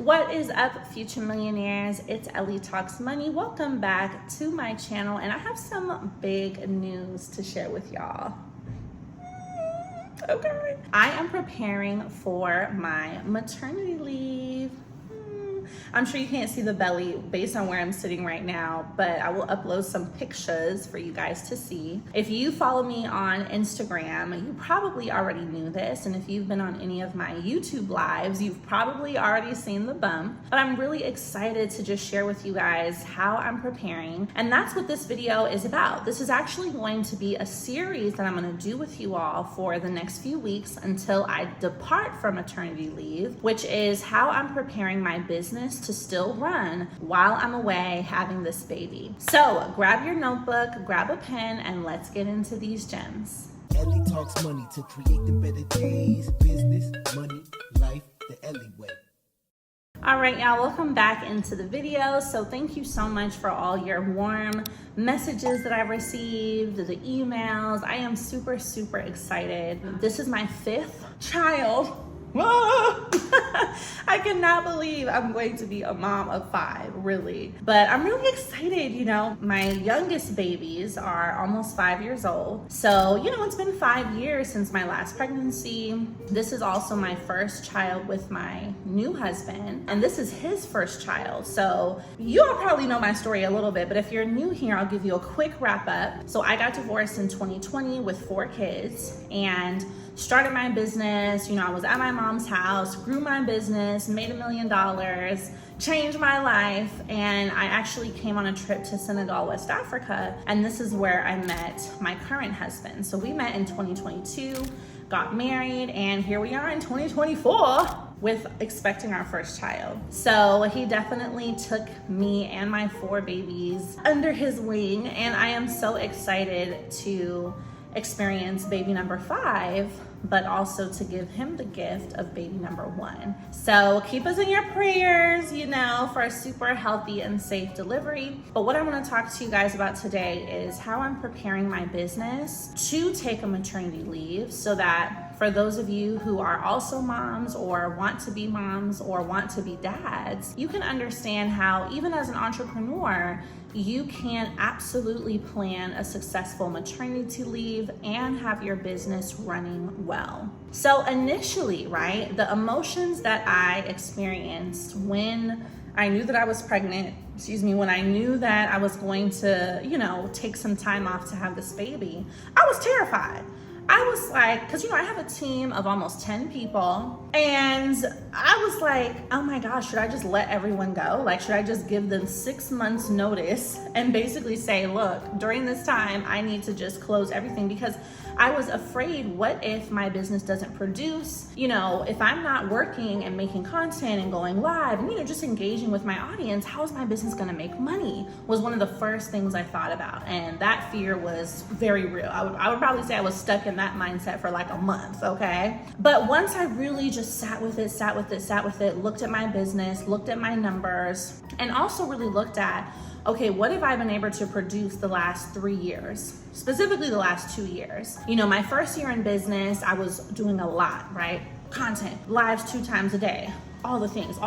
What is up, future millionaires? It's Ellie Talks Money. Welcome back to my channel, and I have some big news to share with y'all. Okay. I am preparing for my maternity leave. I'm sure you can't see the belly based on where I'm sitting right now, but I will upload some pictures for you guys to see. If you follow me on Instagram, you probably already knew this. And if you've been on any of my YouTube lives, you've probably already seen the bump. But I'm really excited to just share with you guys how I'm preparing. And that's what this video is about. This is actually going to be a series that I'm going to do with you all for the next few weeks until I depart from maternity leave, which is how I'm preparing my business to still run while I'm away having this baby. So grab your notebook, grab a pen, and let's get into these gems. Ellie talks money to create the better days. Business, money, life, the Ellie way. All right, y'all, welcome back into the video. So thank you so much for all your warm messages that I've received, the emails. I am super, super excited. This is my 5th child. I cannot believe I'm going to be a mom of 5, really. But I'm really excited, My youngest babies are almost 5 years old. So, it's been 5 years since my last pregnancy. This is also my first child with my new husband, and this is his first child. So you all probably know my story a little bit, but if you're new here, I'll give you a quick wrap up. So I got divorced in 2020 with 4 kids and started my business. I was at my mom's house, grew my business, made $1 million, changed my life, and I actually came on a trip to Senegal, West Africa, and this is where I met my current husband. So we met in 2022, got married, and here we are in 2024 with expecting our first child. So he definitely took me and my 4 babies under his wing, and I am so excited to experience baby number 5, but also to give him the gift of baby number 1. So keep us in your prayers, for a super healthy and safe delivery. But what I want to talk to you guys about today is how I'm preparing my business to take a maternity leave, so that for those of you who are also moms or want to be moms or want to be dads, you can understand how even as an entrepreneur, you can absolutely plan a successful maternity leave and have your business running well. So initially, right, the emotions that I experienced when I knew that I was pregnant, when I knew that I was going to, take some time off to have this baby, I was terrified. I was like, because I have a team of almost 10 people, and I was like, oh my gosh, should I just let everyone go? Should I just give them 6 months notice and basically say, look, during this time, I need to just close everything? Because I was afraid, what if my business doesn't produce? If I'm not working and making content and going live and, just engaging with my audience, how is my business gonna make money? Was one of the first things I thought about. And that fear was very real. I would probably say I was stuck in that mindset for like a month, okay? But once I really just sat with it, looked at my business, looked at my numbers, and also really looked at, okay, what have I been able to produce the last 3 years? Specifically the last 2 years. My first year in business, I was doing a lot, right? Content, lives 2 times a day, all the things.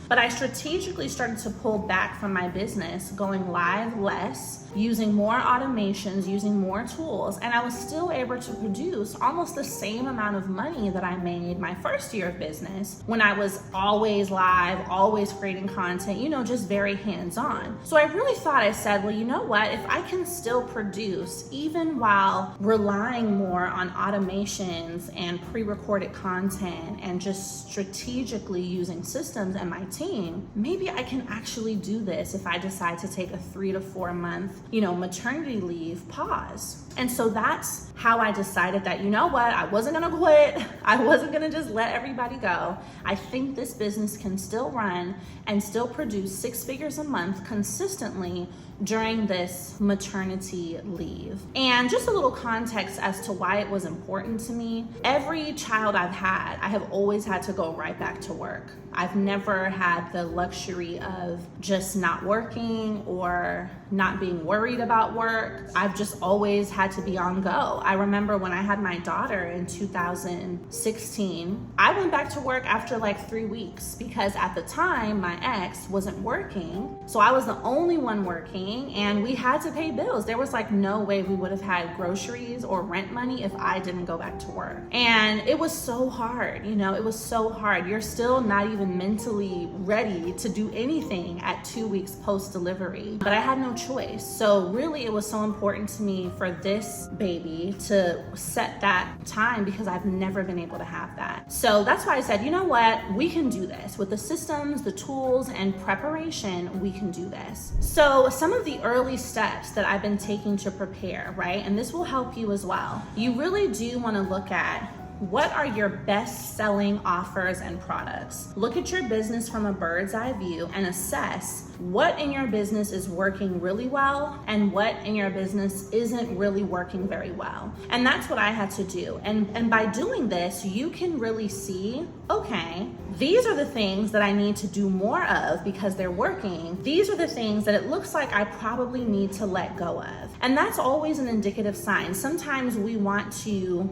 But I strategically started to pull back from my business, going live less, using more automations, using more tools, and I was still able to produce almost the same amount of money that I made my first year of business when I was always live, always creating content, just very hands-on. So I really thought, I said, well, you know what? If I can still produce even while relying more on automations and pre-recorded content and just strategically using systems and my team, maybe I can actually do this if I decide to take a 3 to 4 month maternity leave pause. And so that's how I decided that, I wasn't gonna quit. I wasn't gonna just let everybody go. I think this business can still run and still produce 6 figures a month consistently during this maternity leave. And just a little context as to why it was important to me. Every child I've had, I have always had to go right back back to work. I've never had the luxury of just not working or not being worried about work. I've just always had to be on go. I remember when I had my daughter in 2016, I went back to work after like 3 weeks because at the time my ex wasn't working. So I was the only one working and we had to pay bills. There was like no way we would have had groceries or rent money if I didn't go back to work. And it was so hard, it was so hard. You're still not even mentally ready to do anything at 2 weeks post-delivery, but I had no choice. So really it was so important to me for this baby to set that time because I've never been able to have that. So that's why I said, you know what, we can do this with the systems, the tools, and preparation. We can do this. So some of the early steps that I've been taking to prepare, right? And this will help you as well. You really do want to look at what are your best selling offers and products. Look at your business from a bird's eye view and assess what in your business is working really well and what in your business isn't really working very well. And that's what I had to do. And by doing this, you can really see, okay, these are the things that I need to do more of because they're working. These are the things that it looks like I probably need to let go of. And that's always an indicative sign. Sometimes we want to,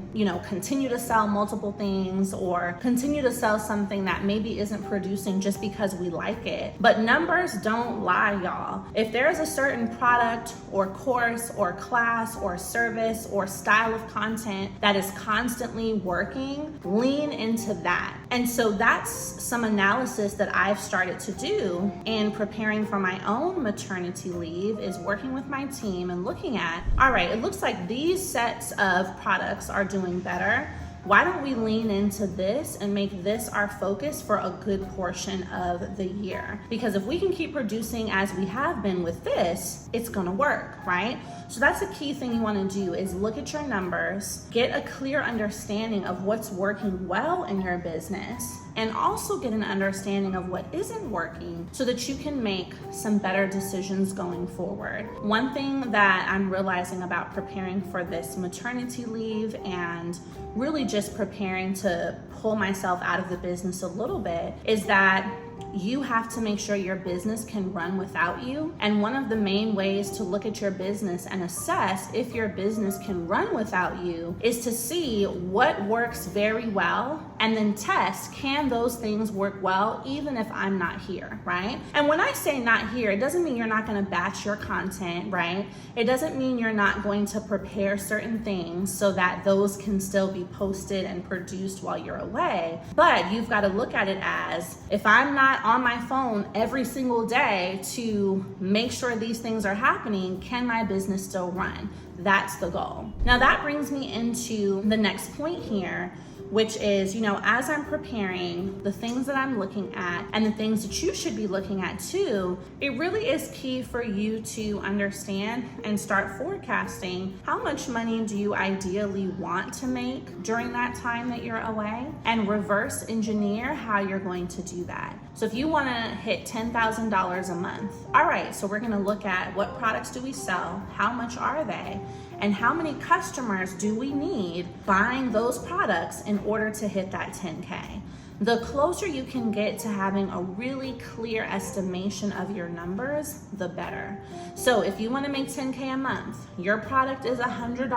continue to sell multiple things or continue to sell something that maybe isn't producing just because we like it. But numbers don't lie, y'all. If there's a certain product or course or class or service or style of content that is constantly working, lean into that. And so that's some analysis that I've started to do in preparing for my own maternity leave, is working with my team and looking at, all right, it looks like these sets of products are doing better. Why don't we lean into this and make this our focus for a good portion of the year? Because if we can keep producing as we have been with this, it's gonna work, right? So that's the key thing you wanna do, is look at your numbers, get a clear understanding of what's working well in your business, and also get an understanding of what isn't working so that you can make some better decisions going forward. One thing that I'm realizing about preparing for this maternity leave and really just preparing to pull myself out of the business a little bit is that you have to make sure your business can run without you. And one of the main ways to look at your business and assess if your business can run without you is to see what works very well and then test, can those things work well even if I'm not here, right? And when I say not here, it doesn't mean you're not gonna batch your content, right? It doesn't mean you're not going to prepare certain things so that those can still be posted and produced while you're away. But you've got to look at it as, if I'm not on my phone every single day to make sure these things are happening, can my business still run? That's the goal. Now that brings me into the next point here, which is, as I'm preparing, the things that I'm looking at and the things that you should be looking at too, it really is key for you to understand and start forecasting how much money do you ideally want to make during that time that you're away, and reverse engineer how you're going to do that. So if you want to hit $10,000 a month, all right, so we're going to look at what products do we sell, how much are they, and how many customers do we need buying those products in order to hit that 10K. The closer you can get to having a really clear estimation of your numbers, the better. So if you want to make 10K a month, your product is $100.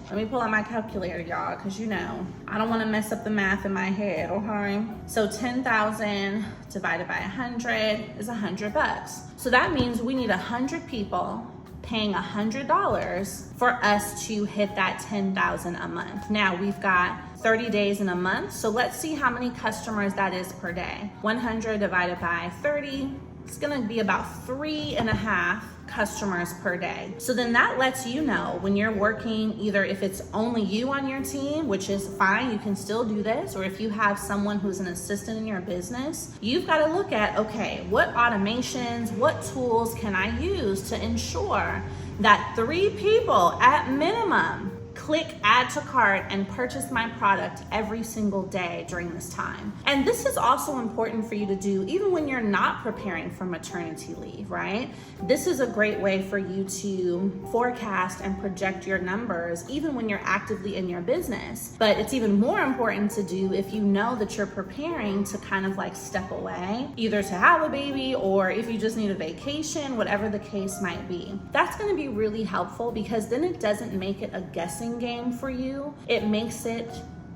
Let me pull out my calculator, y'all, because I don't want to mess up the math in my head, okay? So 10,000 divided by 100 is $100. So that means we need 100 people paying $100 for us to hit that 10,000 a month. Now we've got 30 days in a month, so let's see how many customers that is per day. 100 divided by 30, it's gonna be about 3.5 customers per day. So then that lets you know when you're working, either if it's only you on your team, which is fine, you can still do this, or if you have someone who's an assistant in your business, you've got to look at, okay, what automations, what tools can I use to ensure that 3 people at minimum click add to cart and purchase my product every single day during this time. And this is also important for you to do even when you're not preparing for maternity leave, right? This is a great way for you to forecast and project your numbers even when you're actively in your business. But it's even more important to do if you know that you're preparing to kind of like step away, either to have a baby or if you just need a vacation, whatever the case might be. That's going to be really helpful because then it doesn't make it a guessing game for you. It makes it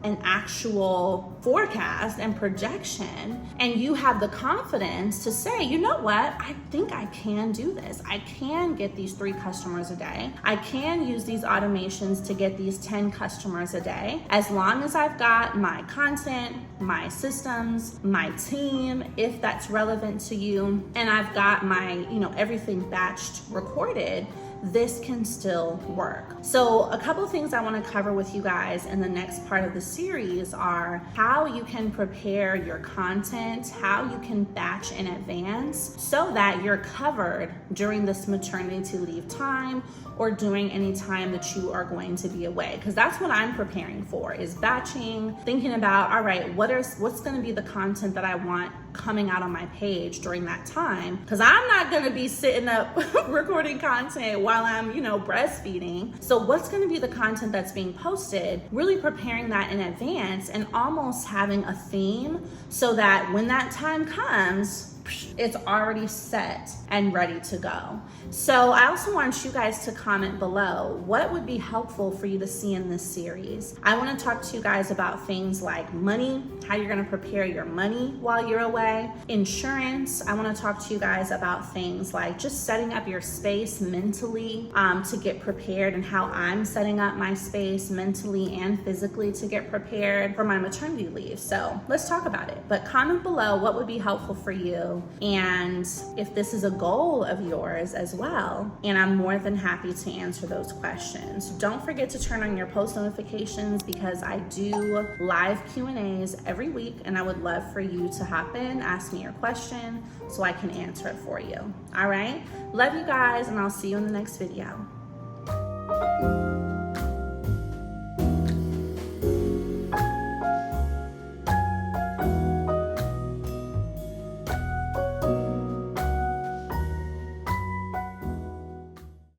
an actual forecast and projection, and you have the confidence to say, you know what, I think I can do this. I can get these 3 customers a day. I can use these automations to get these 10 customers a day, as long as I've got my content, my systems, my team, if that's relevant to you, and I've got my, everything batched, recorded. This can still work. So a couple of things I want to cover with you guys in the next part of the series are how you can prepare your content, how you can batch in advance so that you're covered during this maternity leave time or during any time that you are going to be away. Because that's what I'm preparing for, is batching, thinking about, all right, what's going to be the content that I want coming out on my page during that time, because I'm not going to be sitting up recording content while I'm breastfeeding. So what's going to be the content that's being posted, really preparing that in advance and almost having a theme so that when that time comes, it's already set and ready to go. So I also want you guys to comment below what would be helpful for you to see in this series. I want to talk to you guys about things like money, how you're going to prepare your money while you're away, insurance. I want to talk to you guys about things like just setting up your space mentally to get prepared, and how I'm setting up my space mentally and physically to get prepared for my maternity leave. So let's talk about it. But comment below what would be helpful for you, and if this is a goal of yours as well, and I'm more than happy to answer those questions. Don't forget to turn on your post notifications because I do live Q&As every week, and I would love for you to hop in, ask me your question so I can answer it for you. All right, love you guys, and I'll see you in the next video.